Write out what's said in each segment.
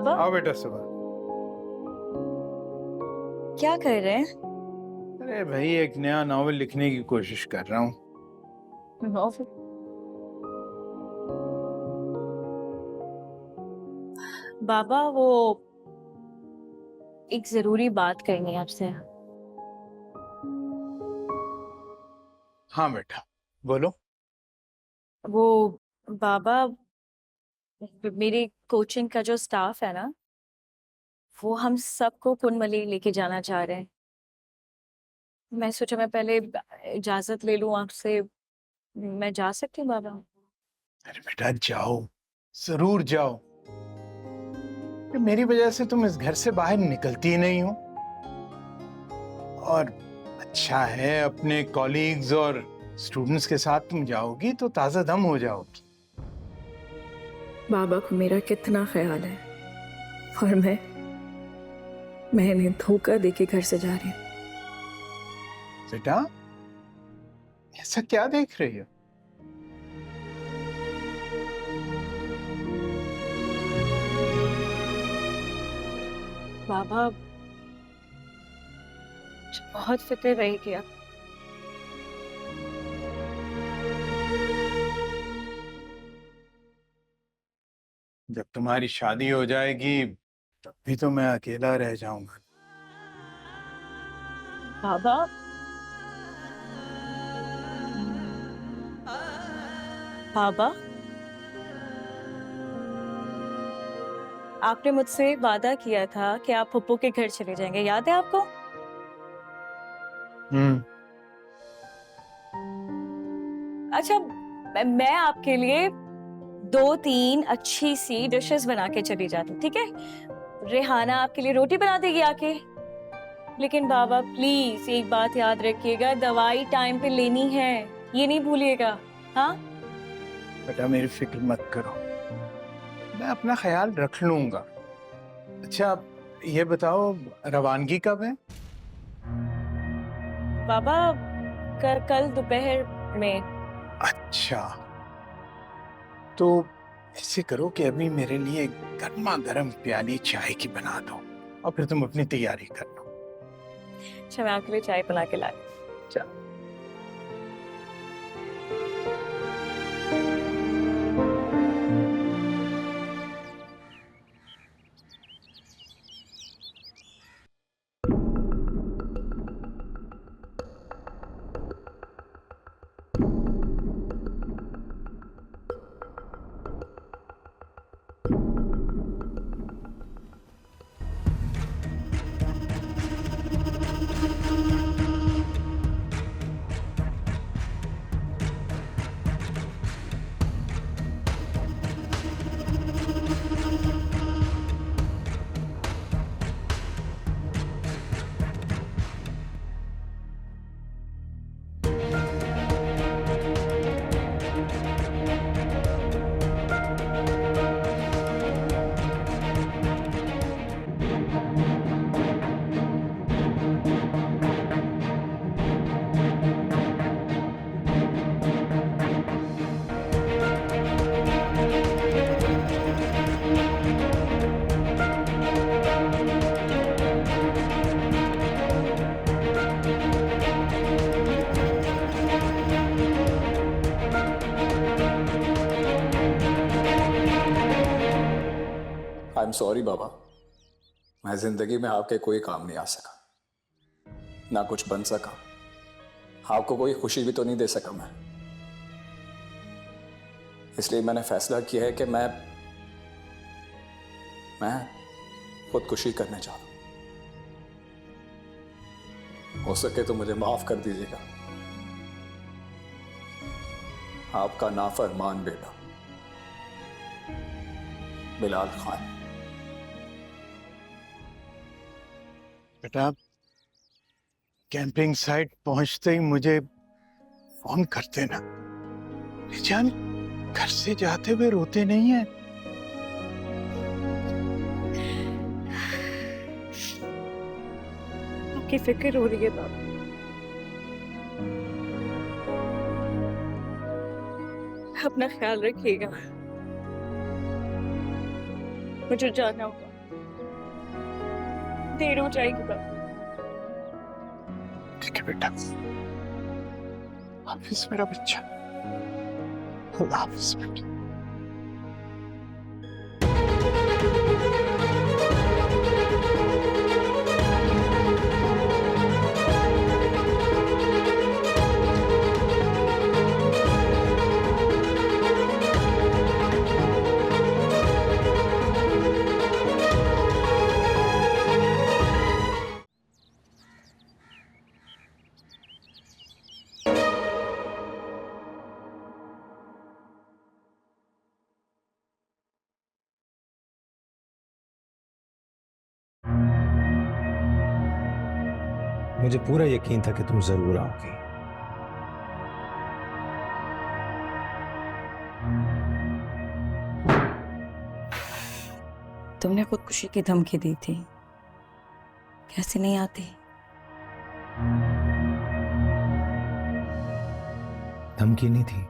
बाबा आओ बेटा सुबह। क्या कर रहे हैं? अरे भाई एक नया नॉवेल लिखने की कोशिश कर रहा हूँ। बाबा वो एक जरूरी बात करनी है आपसे। हाँ बेटा बोलो। वो बाबा मेरी कोचिंग का जो स्टाफ है ना, वो हम सबको कुनमली लेके जाना चाह रहे हैं। मैं सोचा मैं पहले इजाजत ले लूं आपसे। मैं जा सकती हूँ बाबा? अरे बेटा जाओ, जरूर जाओ। मेरी वजह से तुम इस घर से बाहर निकलती ही नहीं हो। और अच्छा है अपने कॉलीग्स और स्टूडेंट्स के साथ तुम जाओगी तो ताजा दम हो जाओगी। बाबा को मेरा कितना ख्याल है और मैं इन्हें धोखा देके घर से जा रही हूँ। बेटा ऐसा क्या देख रही हो? बाबा बहुत फिक्र रही किया। जब तुम्हारी शादी हो जाएगी तब भी तो मैं अकेला रह जाऊंगा। बाबा बाबा आपने मुझसे वादा किया था कि आप पप्पू के घर चले जाएंगे, याद है आपको? अच्छा, मैं आपके लिए 2-3 अच्छी सी डिशेस बना के चली जाती हूँ, ठीक है? रेहाना आपके लिए रोटी बना देगी आके। लेकिन बाबा प्लीज एक बात याद रखिएगा, दवाई टाइम पे लेनी है, ये नहीं भूलिएगा। हाँ बेटा मेरी फिक्र मत करो, मैं अपना ख्याल रख लूंगा। अच्छा ये बताओ रवानगी कब है? बाबा कल दोपहर में। अच्छा तो ऐसे करो कि अभी मेरे लिए गर्मा गर्म प्याली चाय की बना दो और फिर तुम अपनी तैयारी कर लो। अच्छा मैं आपके लिए चाय बना के लाई। चलो। आई एम सॉरी बाबा, मैं जिंदगी में आपके कोई काम नहीं आ सका, ना कुछ बन सका, आपको कोई खुशी भी तो नहीं दे सका मैं। इसलिए मैंने फैसला किया है कि मैं खुदकुशी करने जा रहा हूं। हो सके तो मुझे माफ कर दीजिएगा। आपका नाफरमान बेटा बिलाल खान। बेटा कैंपिंग साइट पहुंचते ही मुझे फोन कर देना। रिजान घर से जाते हुए रोते नहीं है। आपकी फिक्र हो रही है बाबा। अपना ख्याल रखिएगा, मुझे जाना होगा। देर हो जाएगी बाबा। ठीक है बेटा, हाफिज मेरा बच्चा, अल्लाह हाफिज बेटा। मुझे पूरा यकीन था कि तुम जरूर आओगी। तुमने खुदकुशी की धमकी दी थी, कैसे नहीं आती? धमकी नहीं थी,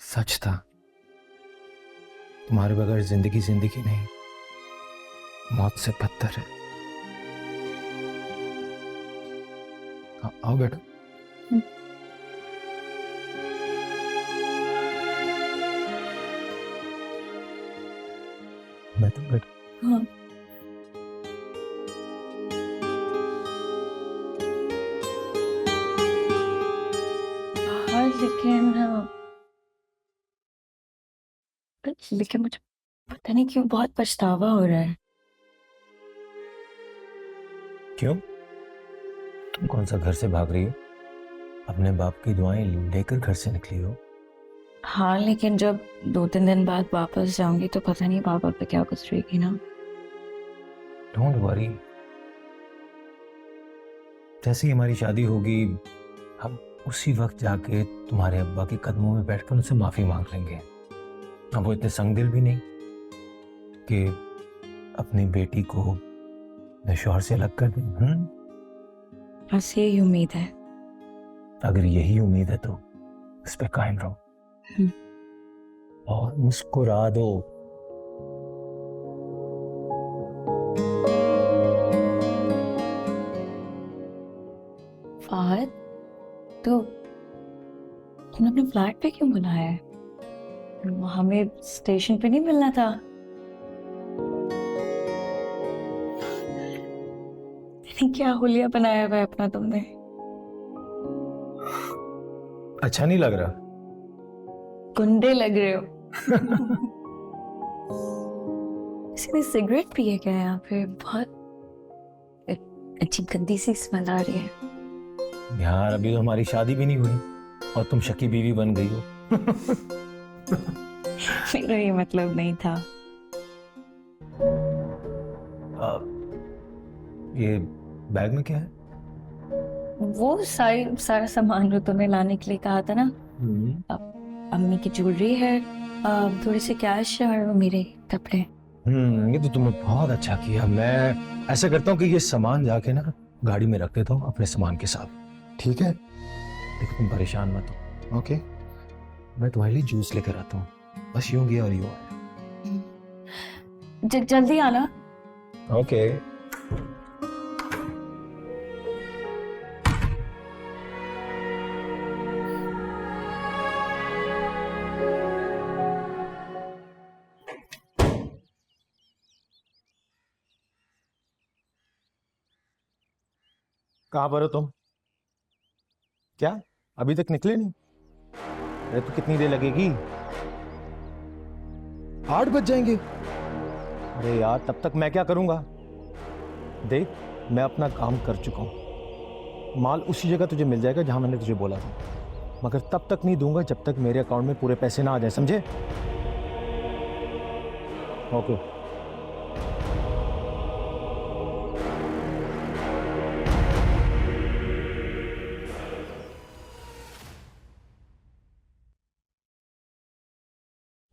सच था। तुम्हारे बगैर जिंदगी जिंदगी नहीं, मौत से बदतर है। आओ बेटा। बैठो बैठो। हाँ। लेकिन मुझे पता नहीं क्यों बहुत पछतावा हो रहा है। क्यों? तुम कौन सा घर से भाग रही हो? अपने बाप की दुआएं लेकर घर से निकली हो। हाँ, लेकिन जब 2-3 दिन बाद वापस जाऊंगी तो पता नहीं पापा पे क्या गुजरेगी ना। डोंट वरी, जैसे ही हमारी शादी होगी हम उसी वक्त जाके तुम्हारे अब्बा के कदमों में बैठकर उनसे माफी मांग लेंगे। अब वो इतने संगदिल भी नहीं कि अपनी बेटी को अपने शौहर से अलग कर दें। बस यही उम्मीद है। अगर यही उम्मीद है तो इस पे कायम रहो और मुस्कुरा दो। फहद, तो तुमने अपने फ्लैट पे क्यों बुलाया है? हमें स्टेशन पे नहीं मिलना था? क्या हुलिया बनाया हुआ है अपना तुमने? अच्छा नहीं लग रहा? गुंडे लग रहे हो। किसी ने सिगरेट पी है क्या यहाँ पे? बहुत अच्छी गंदी सी स्मेल आ रही है। यार अभी तो हमारी शादी भी नहीं हुई और तुम शकी बीवी बन गई हो। मेरा ये मतलब नहीं था। ये बैग में क्या है? वो सारा सामान जो तुमने लाने के लिए कहा था ना। अम्मी की ज्वेलरी है, थोड़ी सी कैश है और मेरे कपड़े। ये तो तुमने बहुत अच्छा किया। मैं ऐसा करता हूँ कि ये सामान जाके ना गाड़ी में रख देता हूँ अपने सामान के साथ। ठीक है? देखो तुम परेशान मत हो। ओके, मैं तुम्हारे लिए जूस लेकर आता हूँ। बस यूं गया और यूं आया। जल्दी आना। ओके। कहाँ पर हो तुम? क्या अभी तक निकले नहीं? अरे तो कितनी देर लगेगी? 8 बज जाएंगे। अरे यार तब तक मैं क्या करूंगा? देख, मैं अपना काम कर चुका हूं। माल उसी जगह तुझे मिल जाएगा जहां मैंने तुझे बोला था, मगर तब तक नहीं दूंगा जब तक मेरे अकाउंट में पूरे पैसे ना आ जाए, समझे? ओके।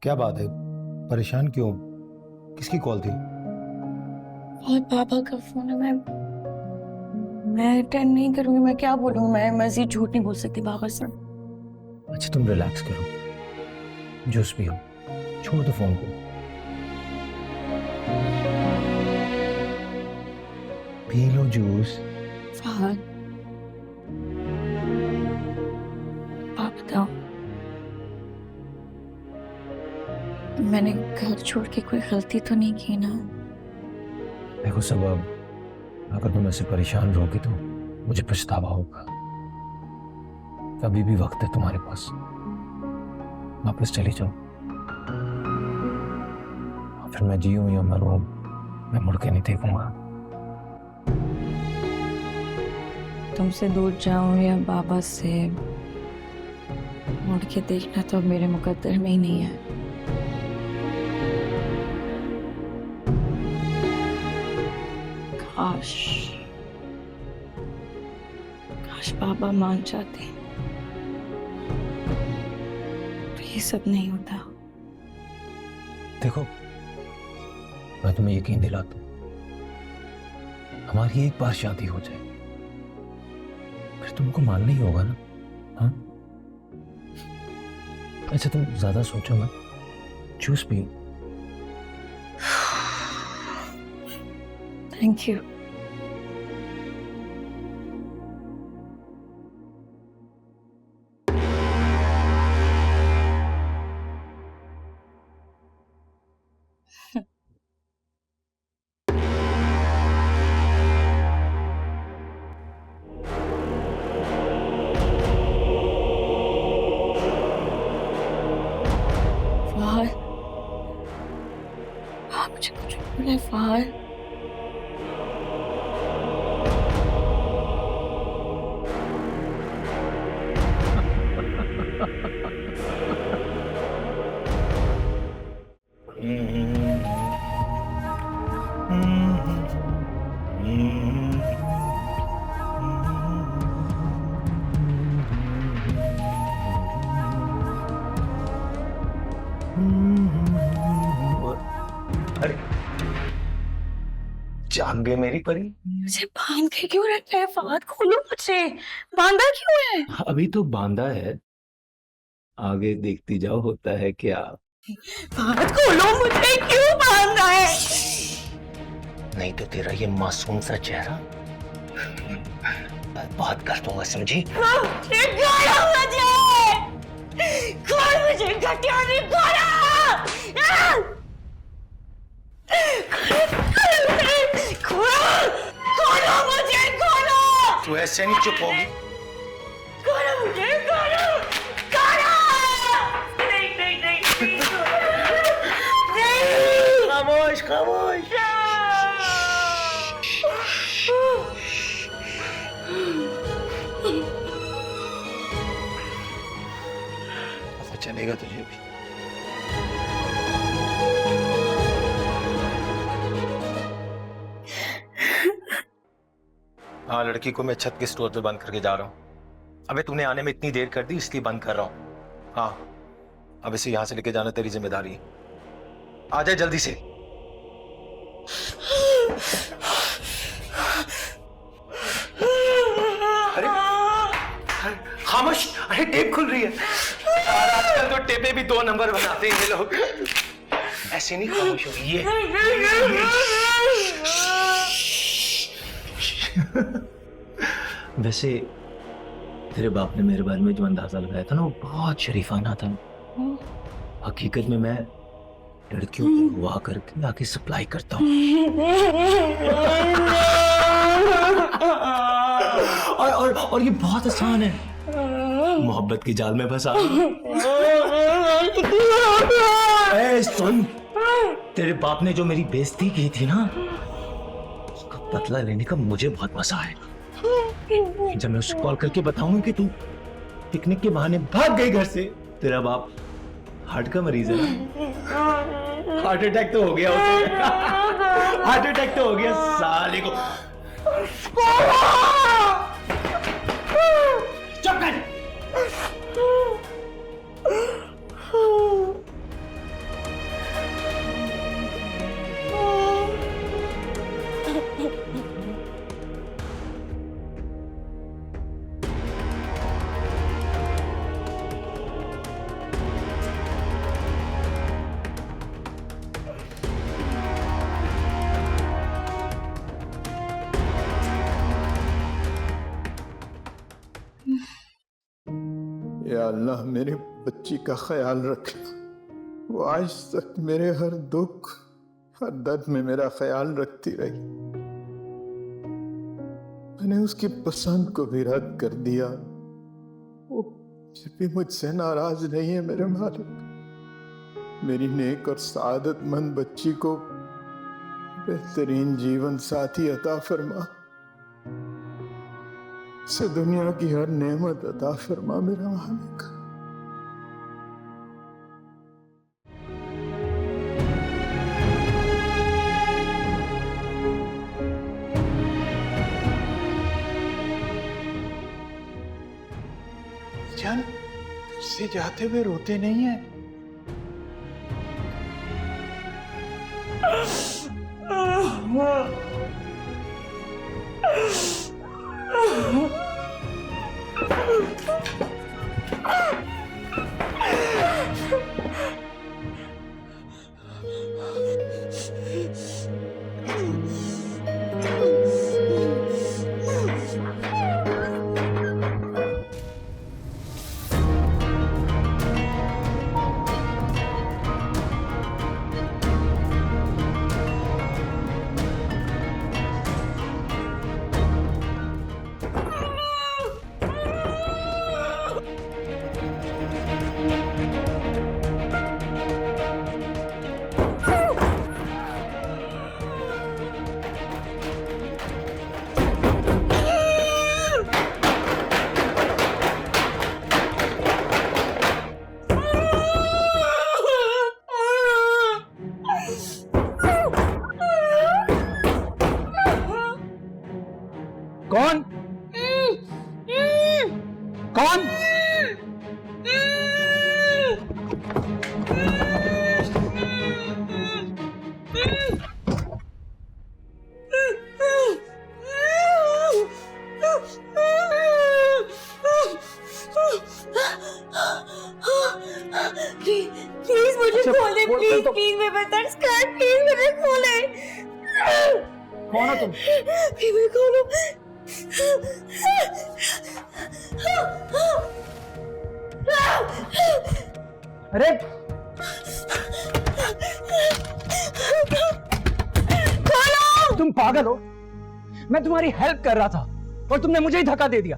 क्या बात है, परेशान क्यों? किसकी कॉल थी? और पापा का फोन है। मैं अटेंड नहीं करूंगी। मैं क्या बोलूं? मैं मजीद झूठ नहीं बोल सकती पापा से। अच्छा तुम रिलैक्स करो, जूस पियो, छोड़ दो फोन को। P low juice. फहद, आप बताओ, मैंने घर छोड़ के कोई गलती तो नहीं की ना? देखो सबब, अगर तुम ऐसे परेशान रहोगी तो मुझे पछतावा होगा। अभी भी वक्त है तुम्हारे पास, वापस चली जाओ। फिर मैं जीऊं या मरूं, मैं मुड़ के नहीं देखूंगा। तुमसे दूर जाऊं या बाबा से मुड़ के देखना तो मेरे मुकद्दर में ही नहीं है। काश काश बाबा मान जाते तो ये सब नहीं होता। देखो, मैं तुम्हें यकीन दिलाता हूं, हमारी एक बार शादी हो जाए फिर तुमको मानना ही होगा ना। हाँ, अच्छा तुम ज्यादा सोचो मत, जूस पियो। Thank you. फहद, आप मुझे कुछ बोले फहद। अरे जाग गए मेरी परी। मुझे बांध के क्यों रखा है फहद? खोलो मुझे, बांधा क्यों है? अभी तो बांधा है, आगे देखती जाओ होता है क्या। फहद खोलो मुझे, क्यों बांधा है? नहीं तो तेरा ये मासूम सा चेहरा बात कर दूंगा, समझी? खोलो मुझे, खोल मुझे, घटिया नहीं, खोलो! खोलो मुझे, खोलो! तू ऐसे नहीं चुप होगी। खोलो मुझे, खोलो! खोलो! नहीं, नहीं, नहीं, नहीं! खामोश खामोश। पता चलेगा तुझे भी। हाँ, लड़की को मैं छत के स्टोर पे बंद करके जा रहा हूँ। अबे तूने आने में इतनी देर कर दी, इसलिए बंद कर रहा हूँ। हाँ, अब इसे यहाँ से लेके जाना तेरी जिम्मेदारी है। आ जाए जल्दी से। अरे खामोश, अरे टेप खुल रही है यार। आजकल तो टेपे भी 2 नंबर बनाते हैं ये लोग। ऐसे नहीं, खामोश हो ये। वैसे तेरे बाप ने मेरे बारे में जो अंदाजा लगाया था ना, वो बहुत शरीफाना था। हकीकत में मैं लड़कियों को हुआ करके आके सप्लाई करता हूँ। और ये बहुत आसान है, मोहब्बत की जाल में फंसा। ए, सुन, तेरे बाप ने जो मेरी बेइज्जती की थी ना, उसका बदला लेने का मुझे बहुत मजा है। जब मैं उससे कॉल करके बताऊंगा कि तू पिकनिक के बहाने भाग गई घर से। तेरा बाप हार्ट का मरीज है ना, हार्ट अटैक तो हो गया उसे। हार्ट अटैक तो हो गया साले को। चुप कर। या अल्लाह मेरी बच्ची का ख्याल रखना। वो आज तक मेरे हर दुख हर दर्द में मेरा ख्याल रखती रही। मैंने उसकी पसंद को भी रद्द कर दिया, वो फिर भी मुझसे नाराज नहीं है मेरे मालिक। मेरी नेक और सआदतमंद बच्ची को बेहतरीन जीवन साथी अता फरमा, उसे दुनिया की हर नेमत अता फरमा मेरा मालिक। जान घर से जाते हुए रोते नहीं है? कौन कौन? प्लीज मुझे खोले, प्लीज प्लीज मैं बर्दाश्त कर, प्लीज मुझे खोले। कौन हो तुम? मुझे खोलो। अरे खोलो। तुम पागल हो? मैं तुम्हारी हेल्प कर रहा था और तुमने मुझे ही धक्का दे दिया।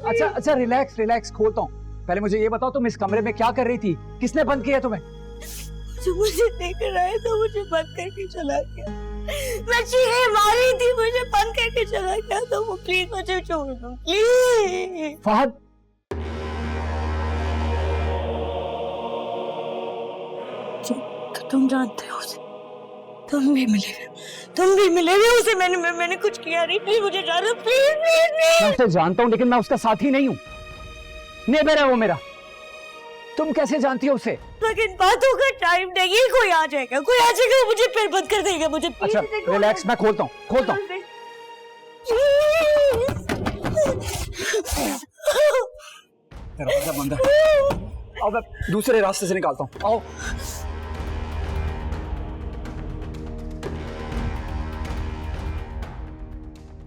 अच्छा अच्छा, रिलैक्स रिलैक्स, खोलता हूँ। पहले मुझे ये बताओ, तुम इस कमरे में क्या कर रही थी? किसने बंद किया तुम्हें? मुझे लेकर आया तो मुझे बंद करके चला गया। मैं चीखें मारी थी, मुझे बंद करके चला गया। तो वो प्लीज मुझे छोड़ दो प्लीज। फहद, तुम जानते हो उसे, तुम भी मिले हुए उसे। मैंने कुछ किया नहीं। प्लीज मुझे जानो, प्लीज प्लीज प्लीज। मैं उसे जानता हूँ लेकिन मैं उसका साथी नहीं हूँ। नेबर है वो मेरा। तुम कैसे जानती हो उसे? लेकिन बातों का टाइम नहीं है। कोई आ जाएगा, मुझे फिर बंद कर देगा मुझे। अच्छा रिलैक्स, मैं खोलता हूँ। दरवाजा बंद है। आओ मैं दूसरे रास्ते से निकालता हूँ। आओ।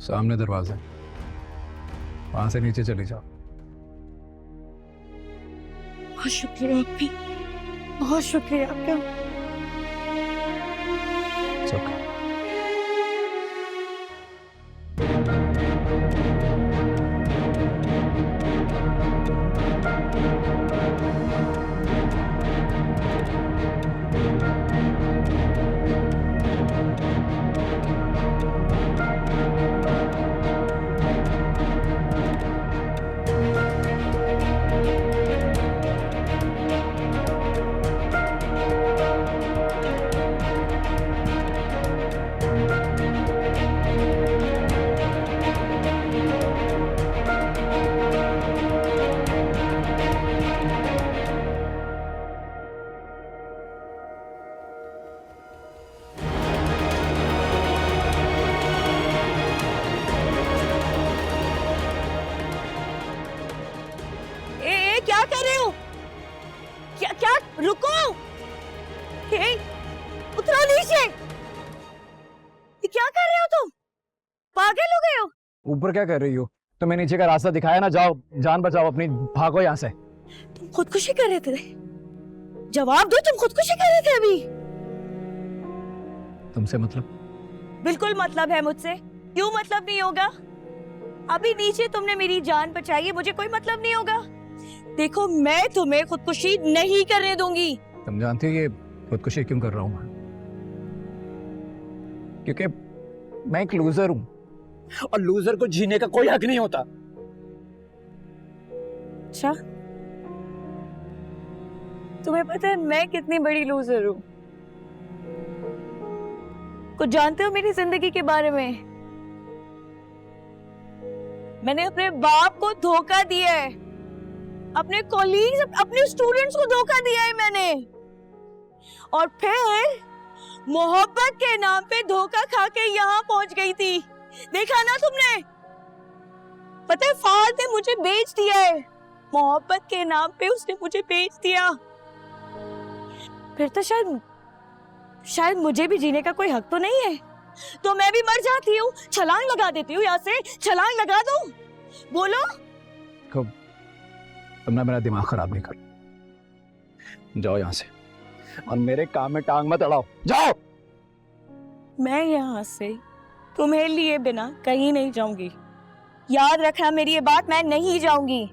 सामने दरवाजा है, वहां से नीचे चली जाओ। बहुत शुक्रिया आपकी, बहुत शुक्रिया आपका। It's okay. क्या कर रहे हो? क्या रुको। उतरो नीचे। क्या कर रहे हो तुम? पागल हो गए हो? ऊपर क्या कर रही हो? तुम्हें नीचे का रास्ता दिखाया ना, जाओ जान बचाओ अपनी, भागो यहाँ से। तुम खुदकुशी कर रहे थे? जवाब दो, तुम खुदकुशी कर रहे थे अभी? तुमसे मतलब? बिल्कुल मतलब है मुझसे। क्यों मतलब नहीं होगा? अभी नीचे तुमने मेरी जान बचाई है, मुझे कोई मतलब नहीं होगा? देखो, मैं तुम्हें खुदकुशी नहीं करने दूंगी। तुम जानती हो ये खुदकुशी क्यों कर रहा हूँ मैं? क्योंकि मैं एक लूजर हूँ, और लूजर को जीने का कोई हक नहीं होता। अच्छा, तुम्हें पता है मैं कितनी बड़ी लूजर हूँ? कुछ जानते हो मेरी जिंदगी के बारे में? मैंने अपने बाप को धोखा दिया है, अपने कॉलीग्स, अपने स्टूडेंट्स को धोखा दिया है मैंने, और फिर मोहब्बत के नाम पे धोखा खा के यहाँ पहुंच गई थी। देखा ना तुमने? पता है फहद ने मुझे बेच दिया है, मोहब्बत के नाम पे उसने मुझे बेच दिया। फिर तो शायद मुझे भी जीने का कोई हक तो नहीं है, तो मैं भी मर जाती हूँ, छलांग लगा देती हूँ यहाँ से, छलांग लगा दूं? बोलो। तुमने मेरा दिमाग खराब नहीं कर, जाओ यहाँ से, और मेरे काम में टांग मत अड़ाओ, जाओ। मैं यहाँ से तुम्हें लिए बिना कहीं नहीं जाऊंगी, याद रखना मेरी ये बात, मैं नहीं जाऊंगी।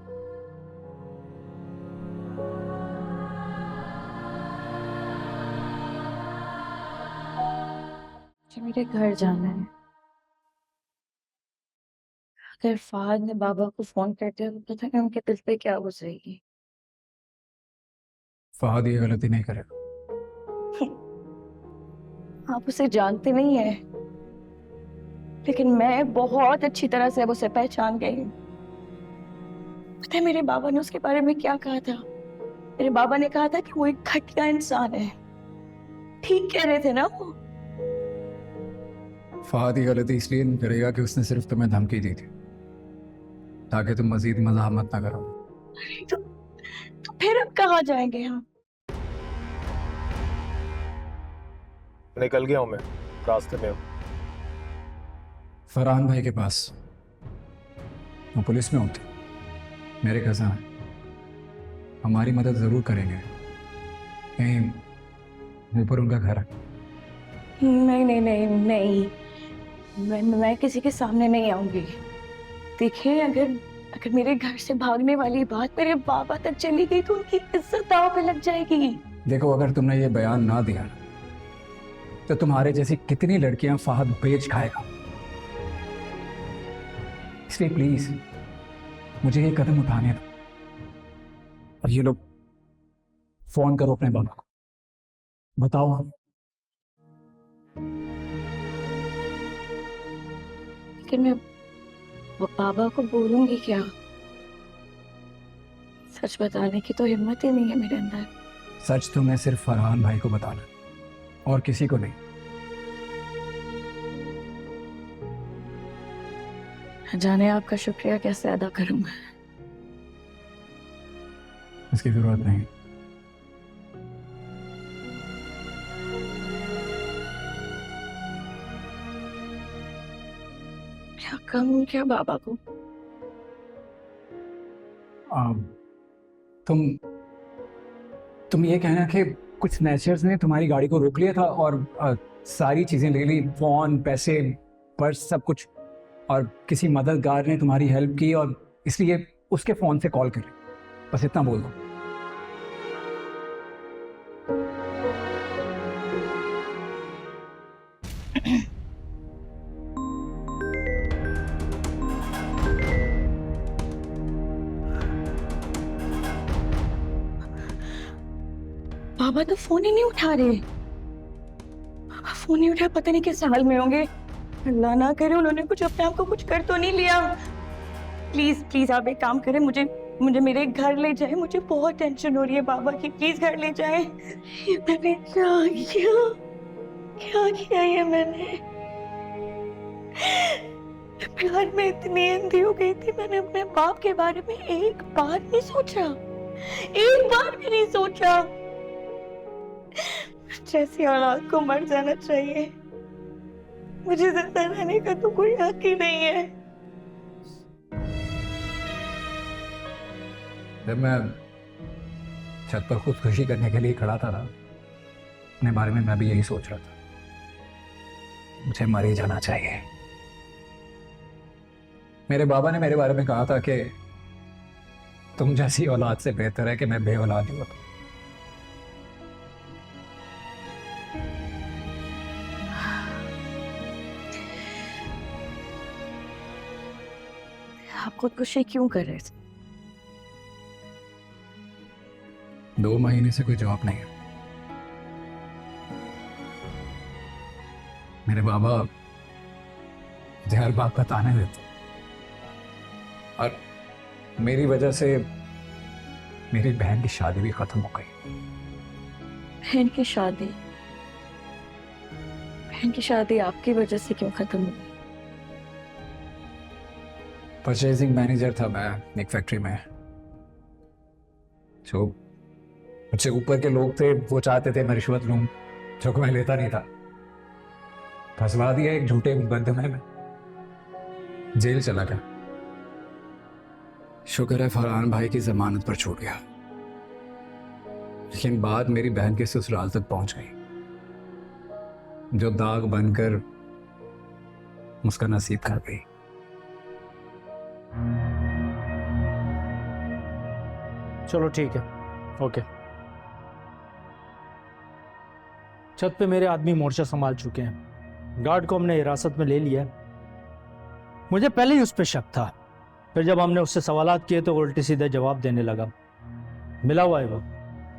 मेरे घर जाना है। अगर फहद ने बाबा को फोन कर दिया तो पता नहीं उनके दिल पे क्या गुजरेगी। फहद ये गलती नहीं करेगा। आप उसे जानते नहीं है, लेकिन मैं बहुत अच्छी तरह से अब उसे पहचान गई हूँ। पता है मेरे बाबा ने उसके बारे में क्या कहा था? मेरे बाबा ने कहा था कि वो एक घटिया इंसान है। ठीक कह रहे थे ना वो? फहद ये गलती इसलिए नहीं करेगा कि उसने सिर्फ तुम्हें धमकी दी थी ताकि तुम मजीद मज़ाहमत ना करो। तो फिर अब कहाँ जाएंगे हम? निकल गया हूं मैं, रास्ते में हूं। फरहान भाई के पास, वो पुलिस में होते, मेरे कज़न हैं, हमारी मदद जरूर करेंगे। कहीं ऊपर उनका घर है। नहीं नहीं नहीं नहीं, मैं किसी के सामने नहीं आऊंगी। देखिए, अगर मेरे घर से भागने वाली बात मेरे बाबा तक चली गई तो उनकी इज्जत दांव पे लग जाएगी। देखो, अगर तुमने ये बयान ना दिया तो तुम्हारे जैसी कितनी लड़कियां फहद बेच खाएगा। इसलिए प्लीज मुझे ये कदम उठाने दो। और ये लोग फोन करो अपने बाबा को, बताओ हम। लेकिन मैं बाबा को बोलूंगी क्या? सच बताने की तो हिम्मत ही नहीं है मेरे अंदर। सच तो मैं सिर्फ फरहान भाई को बताना, और किसी को नहीं। जाने आपका शुक्रिया कैसे अदा करूं मैं? इसकी जरूरत नहीं। क्या कहूं क्या बाबा को? तुम ये कहना कि कुछ स्नैचर्स ने तुम्हारी गाड़ी को रोक लिया था और सारी चीजें ले ली, फोन, पैसे, पर्स, सब कुछ, और किसी मददगार ने तुम्हारी हेल्प की और इसलिए उसके फोन से कॉल करी। बस इतना बोल दो। बाबा तो फोन ही नहीं उठा रहे। बाबा फोन नहीं उठा, पता नहीं किस हाल में होंगे। अल्लाह ना करे उन्होंने कुछ अपने आप को कुछ कर तो नहीं लिया। प्लीज प्लीज आप एक काम करें, मुझे मेरे घर ले जाए। मुझे बहुत टेंशन हो रही है बाबा की, प्लीज घर ले जाए। ये मैंने क्या किया ये मैंने? प्यार में इतनी अंधी हो गई थी, मैंने अपने बाप के बारे में एक बार नहीं सोचा, एक बार भी नहीं सोचा। जैसी औलाद को मर जाना चाहिए, मुझे जिंदा रहने का तो कोई हक ही नहीं है। जब मैं छत पर खुदकुशी करने के लिए खड़ा था ना, अपने बारे में मैं भी यही सोच रहा था, मुझे मर ही जाना चाहिए। मेरे बाबा ने मेरे बारे में कहा था कि तुम जैसी औलाद से बेहतर है कि मैं बे औलाद ही होता। आप खुदकुशी क्यों कर रहे थे? 2 महीने से कोई जवाब नहीं है। मेरे बाबा मुझे हर बात बताने देते, और मेरी वजह से मेरी बहन की शादी भी खत्म हो गई। बहन की शादी? बहन की शादी आपकी वजह से क्यों खत्म हुई? परचेजिंग मैनेजर था मैं एक फैक्ट्री में। जो मुझसे ऊपर के लोग थे वो चाहते थे मैं रिश्वत लूं, जो कि मैं लेता नहीं था। फंसवा दिया एक झूठे मुकदमे में, जेल चला गया। शुक्र है फरहान भाई की जमानत पर छूट गया, लेकिन बात मेरी बहन के ससुराल तक पहुंच गई, जो दाग बनकर उसका नसीब कर गई। चलो ठीक है, ओके। छत पे मेरे आदमी मोर्चा संभाल चुके हैं। गार्ड को हमने हिरासत में ले लिया है। मुझे पहले ही उस पर शक था, फिर जब हमने उससे सवालात किए तो उल्टे सीधे जवाब देने लगा। मिला हुआ है वो।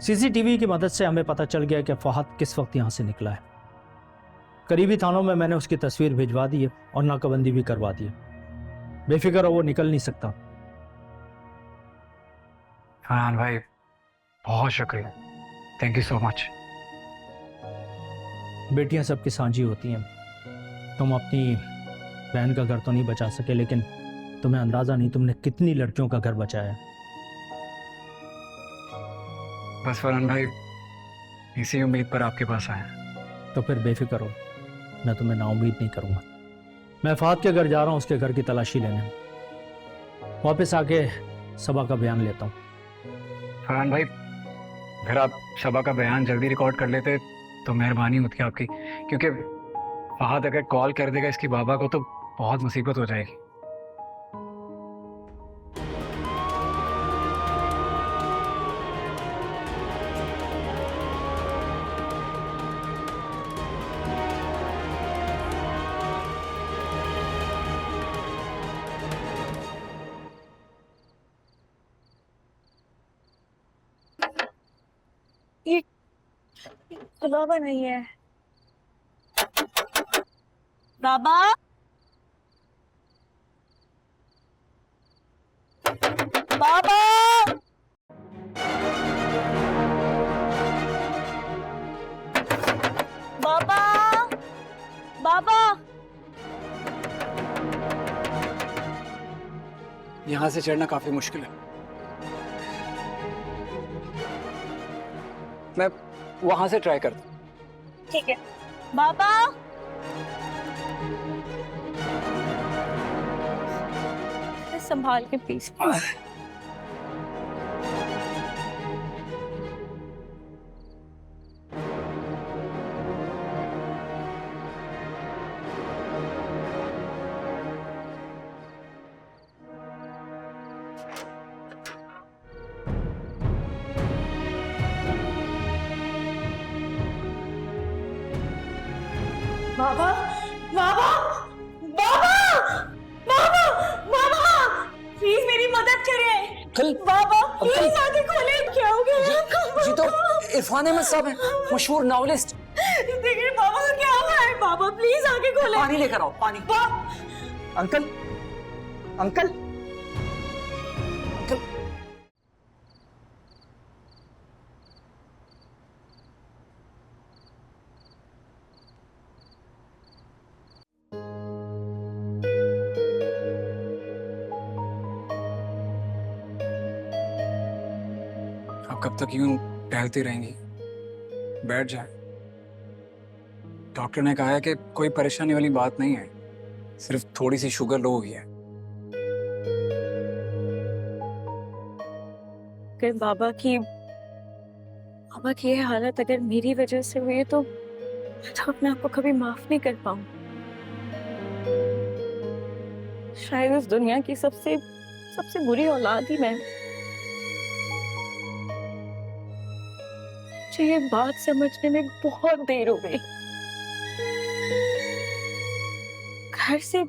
सीसीटीवी की मदद से हमें पता चल गया कि फहद किस वक्त यहाँ से निकला है। करीबी थानों में मैंने उसकी तस्वीर भिजवा दी है और नाकाबंदी भी करवा दी है। बेफिक्र हो, वो निकल नहीं सकता। फरहान भाई बहुत शुक्रिया, थैंक यू सो मच। बेटियां सबकी साझी होती हैं। तुम अपनी बहन का घर तो नहीं बचा सके, लेकिन तुम्हें अंदाजा नहीं तुमने कितनी लड़कियों का घर बचाया। बस फरहान भाई इसी उम्मीद पर आपके पास आया। तो फिर बेफिक्र हो, मैं तुम्हें नाउम्मीद नहीं करूंगा। मैं फहद के घर जा रहा हूँ उसके घर की तलाशी लेने। वापस आके सबा का बयान लेता हूँ। फरहान भाई अगर आप सबा का बयान जल्दी रिकॉर्ड कर लेते तो मेहरबानी होती आपकी, क्योंकि फहद अगर कॉल कर देगा इसकी बाबा को तो बहुत मुसीबत हो जाएगी। ये बाबा नहीं है। बाबा, बाबा, बाबा, बाबा। यहाँ से चढ़ना काफी मुश्किल है, मैं वहां से ट्राई करता हूँ। ठीक है बाबा। संभाल के please. Baba, Baba, Baba, Baba, Baba, please मेरी मदद करें। Uncle, Baba uncle. प्लीज आगे खोले। क्या हो गया? जी तो इरफान अहमद साहब हैं, मशहूर नॉवेलिस्ट। देखिए बाबा को क्या हुआ है? बाबा प्लीज आगे खोले। पानी लेकर आओ, पानी। Uncle, uncle, uncle. आप कब तक यूं टहलती रहेंगी? बैठ जाए। डॉक्टर ने कहा है कि कोई परेशानी वाली बात नहीं है, सिर्फ थोड़ी सी शुगर लो हुई है। अगर बाबा की ये हालत अगर मेरी वजह से हुई है तो अपने आप को कभी माफ नहीं कर पाऊं। शायद इस दुनिया की सबसे सबसे बुरी औलाद ही मैं। मुझे ये बात समझने में बहुत देर हो गई। घर से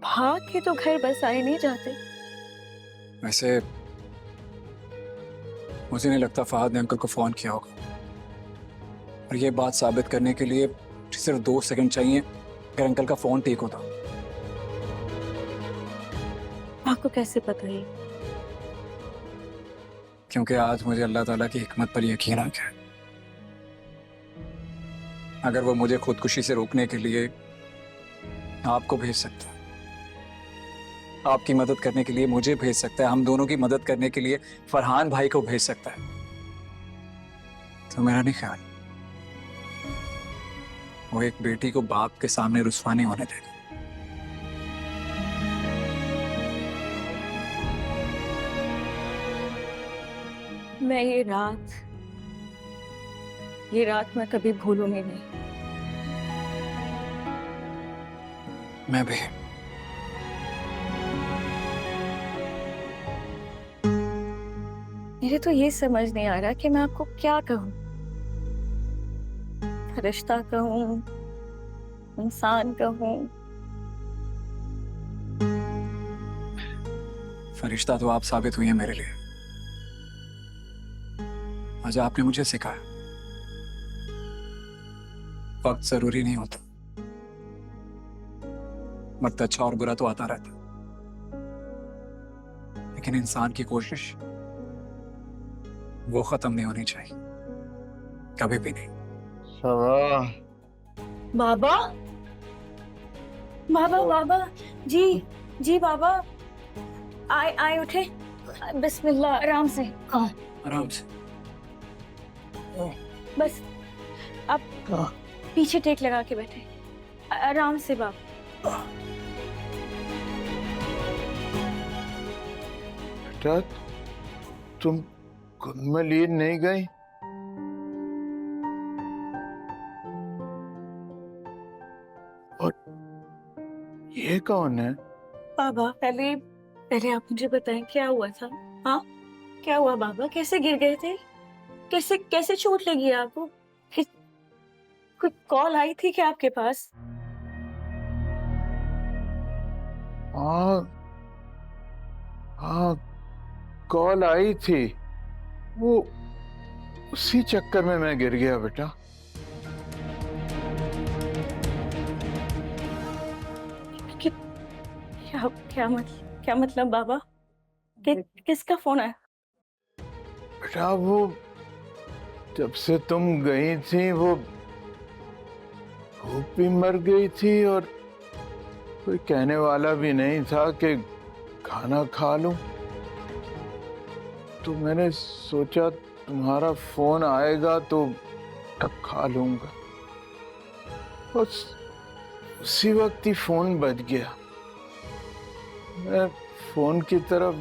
भाग के तो घर बसाए नहीं जाते। वैसे मुझे नहीं लगता फहद ने अंकल को फोन किया होगा, और ये बात साबित करने के लिए सिर्फ 2 सेकंड चाहिए अगर अंकल का फोन ठीक होता। आपको कैसे पता ये? क्योंकि आज मुझे अल्लाह ताला की हिकमत पर यकीन आ गया। अगर वो मुझे खुदकुशी से रोकने के लिए आपको भेज सकता है, आपकी मदद करने के लिए मुझे भेज सकता है, हम दोनों की मदद करने के लिए फरहान भाई को भेज सकता है, तो मेरा नहीं ख्याल वो एक बेटी को बाप के सामने रुस्वा नहीं होने देगा। मैं ये रात मैं कभी भूलूंगी नहीं। मैं भी। मेरे तो ये समझ नहीं आ रहा कि मैं आपको क्या कहूं। फरिश्ता कहूं, इंसान कहूं। फरिश्ता तो आप साबित हुई है मेरे लिए। आज आपने मुझे सिखाया वक्त जरूरी नहीं होता, वक्त अच्छा और बुरा तो आता रहता, लेकिन इंसान की कोशिश वो खत्म नहीं होनी चाहिए, कभी भी नहीं। बाबा, बाबा, बाबा, जी बाबा, आए उठे। बिस्मिल्लाह, आराम से। आराम से। बस आप पीछे टेक लगा के बैठे, आराम से बाबा। बेटा, तुम खुद में लीन नहीं गई? और ये कौन है? बाबा, पहले आप मुझे बताएं क्या हुआ था। हाँ, क्या हुआ बाबा? कैसे गिर गए थे? कैसे चोट लगी आपको? कोई कॉल आई थी क्या आपके पास? हाँ, कॉल आई थी। वो उसी चक्कर में मैं गिर गया बेटा। क्या मतलब बाबा? किसका फोन है? बेटा, वो जब से तुम गई थी वो भूख भी मर गई थी और कोई कहने वाला भी नहीं था कि खाना खा लूं। तो मैंने सोचा तुम्हारा फोन आएगा तो तब खा लूंगा। उसी वक्त ही फोन बज गया। मैं फोन की तरफ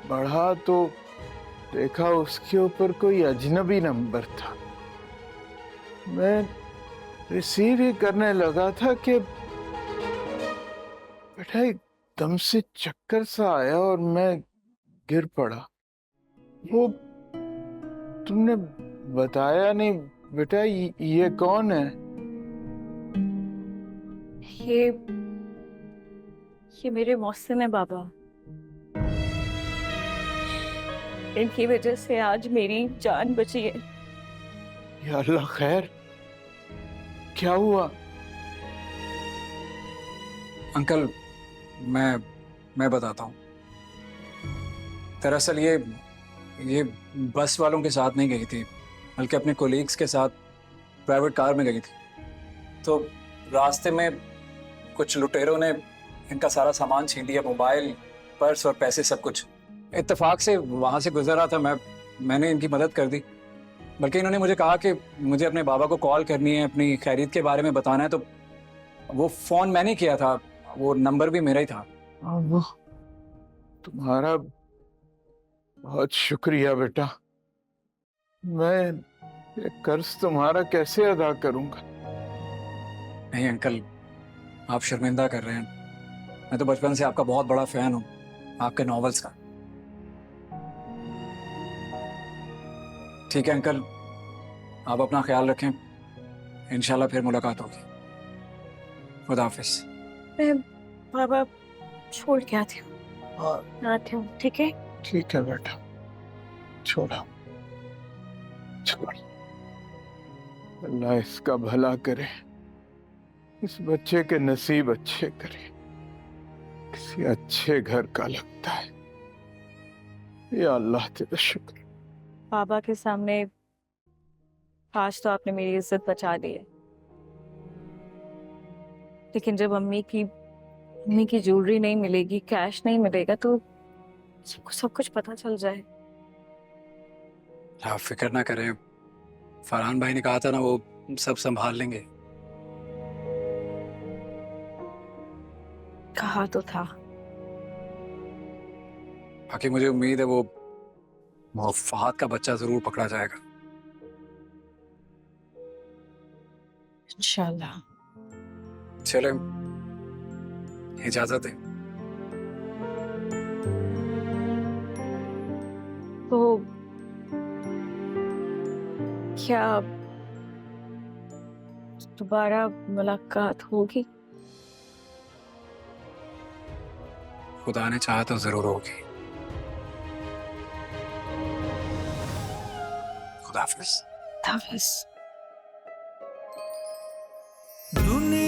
बढ़ा तो देखा उसके ऊपर कोई अजनबी नंबर था। मैं रिसीव ही करने लगा था कि बेटा एकदम से चक्कर सा आया और मैं गिर पड़ा। वो तुमने बताया नहीं बेटा, ये कौन है? ये मेरे मौसम है बाबा। इनकी वजह से आज मेरी जान बची है। या अल्लाह, खैर क्या हुआ? अंकल, मैं बताता हूँ। दरअसल ये बस वालों के साथ नहीं गई थी, बल्कि अपने कोलीग्स के साथ प्राइवेट कार में गई थी। तो रास्ते में कुछ लुटेरों ने इनका सारा सामान छीन लिया, मोबाइल, पर्स और पैसे, सब कुछ। इत्तेफाक से वहाँ से गुजर रहा था मैंने इनकी मदद कर दी। बल्कि इन्होंने मुझे कहा कि मुझे अपने बाबा को कॉल करनी है, अपनी खैरियत के बारे में बताना है। तो वो फ़ोन मैंने किया था, वो नंबर भी मेरा ही था। वो तुम्हारा बहुत शुक्रिया बेटा। मैं ये कर्ज तुम्हारा कैसे अदा करूंगा? नहीं अंकल, आप शर्मिंदा कर रहे हैं। मैं तो बचपन से आपका बहुत बड़ा फैन हूँ, आपके नॉवेल्स का। ठीक है अंकल, आप अपना ख्याल रखें, इंशाल्लाह फिर मुलाकात होगी। खुदा हाफिज। मैं बाबा छोड़ के आती हूँ, आती हूँ, ठीक है? ठीक है बेटा, छोड़ा छोड़। अल्लाह इसका भला करे, इस बच्चे के नसीब अच्छे करे, किसी अच्छे घर का लगता है। या अल्लाह तेरा शुक्र। बाबा के सामने आज तो आपने मेरी इज्जत बचा ली है, लेकिन जब अम्मी की ज्वेलरी नहीं मिलेगी, कैश नहीं मिलेगा, तो सबको सब कुछ पता चल जाए। आप फिक्र ना करें, फरहान भाई ने कहा था ना, वो सब संभाल लेंगे। कहा तो था। बाकी मुझे उम्मीद है वो फहद का बच्चा जरूर पकड़ा जाएगा। इंशाल्लाह। चले, इजाजत है। तो क्या दोबारा मुलाकात होगी? खुदा ने चाहा तो जरूर होगी। खुदा हाफिज। हाफिज। दुनिया